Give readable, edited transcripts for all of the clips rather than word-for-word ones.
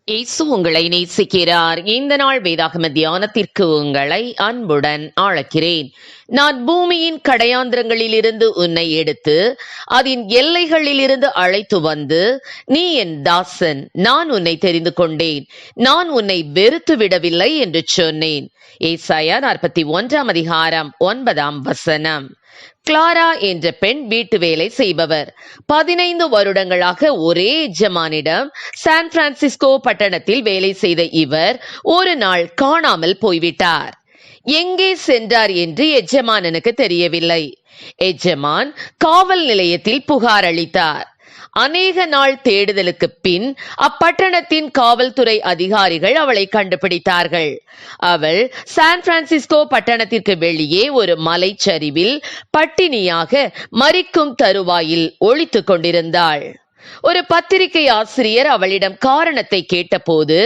இயேசு உங்களை நேசிக்கிறார். இந்த நாள் வேதாகம தியானத்திற்கு உங்களை அன்புடன் அழைக்கிறேன். நான் பூமியின் கடையாந்திரங்களிலிருந்து உன்னை எடுத்து அதன் எல்லைகளிலிருந்து அழைத்து வந்து, நீ என் தாசன், நான் உன்னை தெரிந்து கொண்டேன், நான் உன்னை வெறுத்து விடவில்லை என்று சொன்னேன். ஏசாயா 41:9. கிளாரா என்ற பெண் வீட்டு வேலை செய்பவர். 15 வருடங்களாக ஒரே எஜமானிடம் சான் பிரான்சிஸ்கோ பட்டணத்தில் வேலை செய்த இவர் ஒரு நாள் காணாமல் போய்விட்டார். எங்கே சென்றார் என்று எஜமானனுக்கு தெரியவில்லை. எஜமான் காவல் நிலையத்தில் புகார் அளித்தார். அநேக நாள் தேடுதலுக்கு பின் அப்பட்டணத்தின் காவல்துறை அதிகாரிகள் அவளை கண்டுபிடித்தார்கள். அவள் சான் பிரான்சிஸ்கோ பட்டணத்திற்கு வெளியே ஒரு மலைச்சரிவில் பட்டினியாக மரிக்கும் தருவாயில் ஒளித்துக் கொண்டிருந்தாள். ஒரு பத்திரிகை ஆசிரியர் அவளிடம் காரணத்தை கேட்டபோது,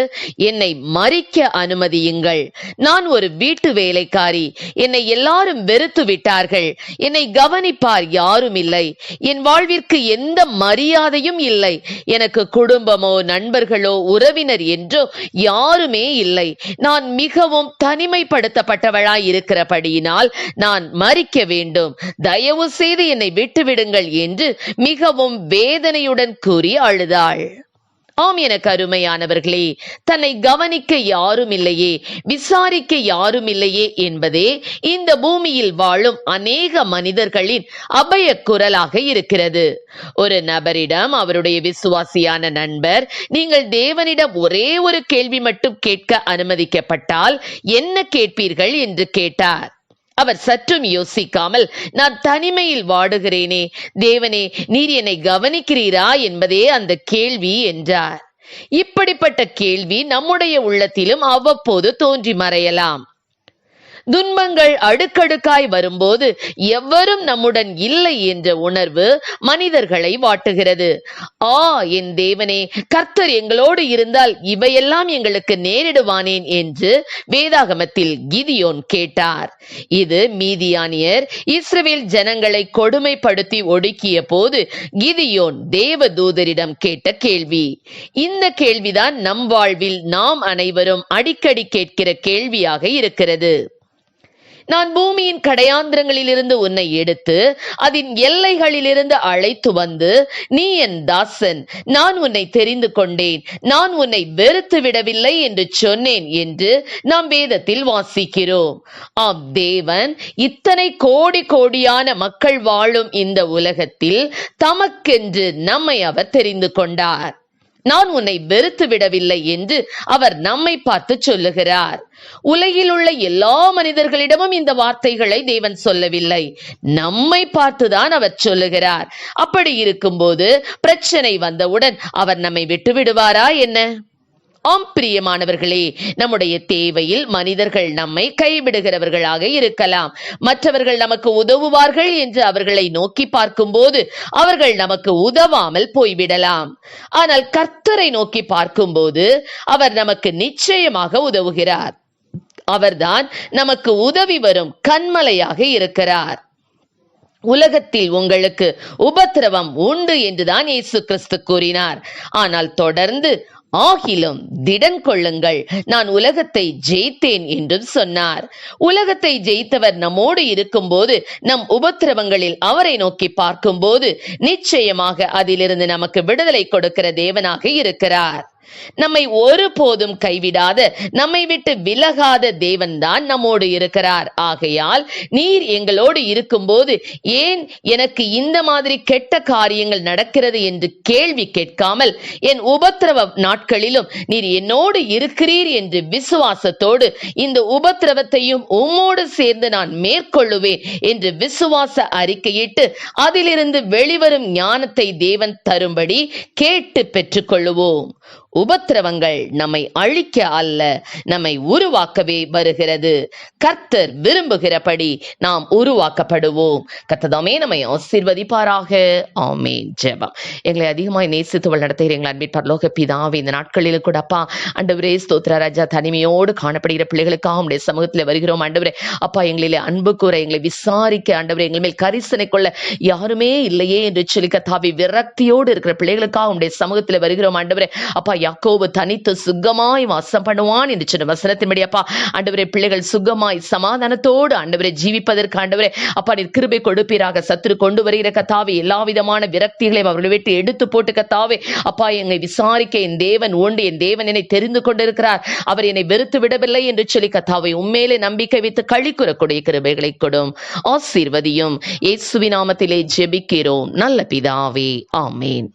என்னை மரிக்க அனுமதியுங்கள், நான் ஒரு வீட்டு வேலைக்காரி, என்னை எல்லாரும் வெறுத்து விட்டார்கள், என்னை கவனிப்பார் யாரும் இல்லை, என் வாழ்விற்கு எந்த மரியாதையும் இல்லை, எனக்கு குடும்பமோ நண்பர்களோ உறவினர் என்றோ யாருமே இல்லை, நான் மிகவும் தனிமைப்படுத்தப்பட்டவளாய் இருக்கிறபடியினால் நான் மரிக்க வேண்டும், தயவு செய்து என்னை விட்டுவிடுங்கள் என்று மிகவும் வேதனையுடன் கூறி அழுதாள். ஆம், எனக்கு அருமையானவர்களே, தன்னை கவனிக்க யாரும் இல்லையே, விசாரிக்க யாரும் இல்லையே என்பதே இந்த பூமியில் வாழும் அநேக மனிதர்களின் அபய குரலாக இருக்கிறது. ஒரு நபரிடம் அவருடைய விசுவாசியான நண்பர், நீங்கள் தேவனிடம் ஒரே ஒரு கேள்வி மட்டும் கேட்க அனுமதிக்கப்பட்டால் என்ன கேட்பீர்கள் என்று கேட்டார். அவர் சற்றும் யோசிக்காமல், நான் தனிமையில் வாடுகிறேனே, தேவனே நீர் என்னை கவனிக்கிறீரா என்பதே அந்த கேள்வி என்றார். இப்படிப்பட்ட கேள்வி நம்முடைய உள்ளத்திலும் அவ்வப்போது தோன்றி மறையலாம். துன்பங்கள் அடுக்கடுக்காய் வரும்போது எவரும் நம்முடன் இல்லை என்ற உணர்வு மனிதர்களை வாட்டுகிறது. என் தேவனே, கர்த்தர் எங்களோடு இருந்தால் இவையெல்லாம் எங்களுக்கு நேரிடுவானேன் என்று வேதாகமத்தில் கிதியோன் கேட்டார். இது மீதியானியர் இஸ்ரவேல் ஜனங்களை கொடுமைப்படுத்தி ஒடுக்கிய போது கிதியோன் தேவதூதரிடம் கேட்ட கேள்வி. இந்த கேள்விதான் நம் வாழ்வில் நாம் அனைவரும் அடிக்கடி கேட்கிற கேள்வியாக இருக்கிறது. நான் பூமியின் கடையாந்திரங்களிலிருந்து உன்னை எடுத்து அதன் எல்லைகளிலிருந்து அழைத்து வந்து, நீ என் தாசன், நான் உன்னை தெரிந்து கொண்டேன், நான் உன்னை வெறுத்து விடவில்லை என்று சொன்னேன் என்று நாம் வேதத்தில் வாசிக்கிறோம். ஆம், தேவன் இத்தனை கோடி கோடியான மக்கள் வாழும் இந்த உலகத்தில் தமக்கென்று நம்மை அவர் தெரிந்து கொண்டார். நான் உன்னை வெறுத்து விடவில்லை என்று அவர் நம்மை பார்த்து சொல்லுகிறார். உலகில் உள்ள எல்லா மனிதர்களிடமும் இந்த வார்த்தைகளை தேவன் சொல்லவில்லை, நம்மை பார்த்துதான் அவர் சொல்லுகிறார். அப்படி இருக்கும்போது பிரச்சனை வந்தவுடன் அவர் நம்மை விட்டு விடுவாரா என்ன? ஆம் பிரியமானவர்களே, நம்முடைய தேவையில் மனிதர்கள் நம்மை கைவிடுகிறவர்களாக இருக்கலாம். மற்றவர்கள் நமக்கு உதவுவார்கள் என்று அவர்களை நோக்கி பார்க்கும்போது அவர்கள் நமக்கு உதவாமல் போய்விடலாம். ஆனால் கர்த்தரை நோக்கி பார்க்கும்போது அவர் நமக்கு நிச்சயமாக உதவுகிறார். அவர்தான் நமக்கு உதவி வரும் கன்மலையாக இருக்கிறார். உலகத்தில் உங்களுக்கு உபத்திரவம் உண்டு என்றுதான் இயேசு கிறிஸ்து கூறினார். ஆனால் தொடர்ந்து, ஆகிலும் திடன் கொள்ளுங்கள், நான் உலகத்தை ஜெயித்தேன் என்றும் சொன்னார். உலகத்தை ஜெயித்தவர் நம்மோடு இருக்கும்போது, நம் உபத்திரவங்களில் அவரை நோக்கி பார்க்கும்போது நிச்சயமாக அதிலிருந்து நமக்கு விடுதலை கொடுக்கிற தேவனாக இருக்கிறார். நம்மை ஒருபோதும் கைவிடாத, நம்மை விட்டு விலகாத தேவன்தான் நம்மோடு இருக்கிறார். ஆகையால் நீர் எங்களோடு இருக்கும்போது ஏன் எனக்கு இந்த மாதிரி கெட்ட காரியங்கள் நடக்கிறது என்று கேள்வி கேட்காமல், என் உபத்திரவ நாட்களிலும் நீர் என்னோடு இருக்கிறீர் என்று விசுவாசத்தோடு, இந்த உபத்திரவத்தையும் உம்மோடு சேர்ந்து நான் மேற்கொள்ளுவேன் என்று விசுவாச அறிக்கையிட்டு அதிலிருந்து வெளிவரும் ஞானத்தை தேவன் தரும்படி கேட்டு பெற்றுக்கொள்ளுவோம். உபத்திரவங்கள் நம்மை அழிக்க அல்ல, நம்மை உருவாக்கவே வருகிறது. கர்த்தர் விரும்புகிறபடி நாம் உருவாக்கப்படுவோம். கர்த்ததாமே நம்மை ஆசீர்வதிப்பாராக. ஆமென். ஜெபம். எங்களை அதிகமாய் நேசித்து வழிநடத்துகிற எங்கள் அன்பின் பரலோக பிதாவே, இந்த நாட்களில் கூட அப்பா ஆண்டவரே ஸ்தோத்திர ராஜா, தனிமையோடு காணப்படுகிற பிள்ளைகளுக்காக உடைய சமூகத்தில் வருகிறோம் ஆண்டவரே. அப்பா, எங்களிலே அன்பு கூற, எங்களை விசாரிக்க ஆண்டவரே, எங்கள் மேல் கரிசனை கொள்ள யாருமே இல்லையே என்று சொல்லி கர்த்தாவே விரக்தியோடு இருக்கிற பிள்ளைகளுக்காக உடைய சமூகத்தில் வருகிறோம் ஆண்டவரே. அப்பா, யாக்கோபு தனித்து சுகமாய் வாசம் பண்ணுவான் என்று சொன்ன வசனத்தின்படி அப்பா ஆண்டவரே, பிள்ளைகள் சுகமாய் சமாதானத்தோடு ஆண்டவரே ஜீவிப்பதற்கு ஆண்டவரே அப்பா நீர் கிருபை கொடுப்பீராக. சத்துரு கொண்டு வருகிற கர்த்தாவே எல்லா விதமான விரக்திகளை அவர்களை விட்டு எடுத்து போட்டு கர்த்தாவே அப்பா என்னை விசாரிக்க என் தேவன் உண்டு, என் தேவன் என்னை தெரிந்து கொண்டிருக்கிறார், அவர் என்னை வெறுத்து விடவில்லை என்று சொல்லி கர்த்தாவே உண்மையிலே நம்பிக்கை வைத்து களி கூறக்கூடிய கிருபைகளை கொடும், ஆசீர்வதியும். இயேசுவின் நாமத்திலே ஜெபிக்கிறோம் நல்ல பிதாவே, ஆமேன்.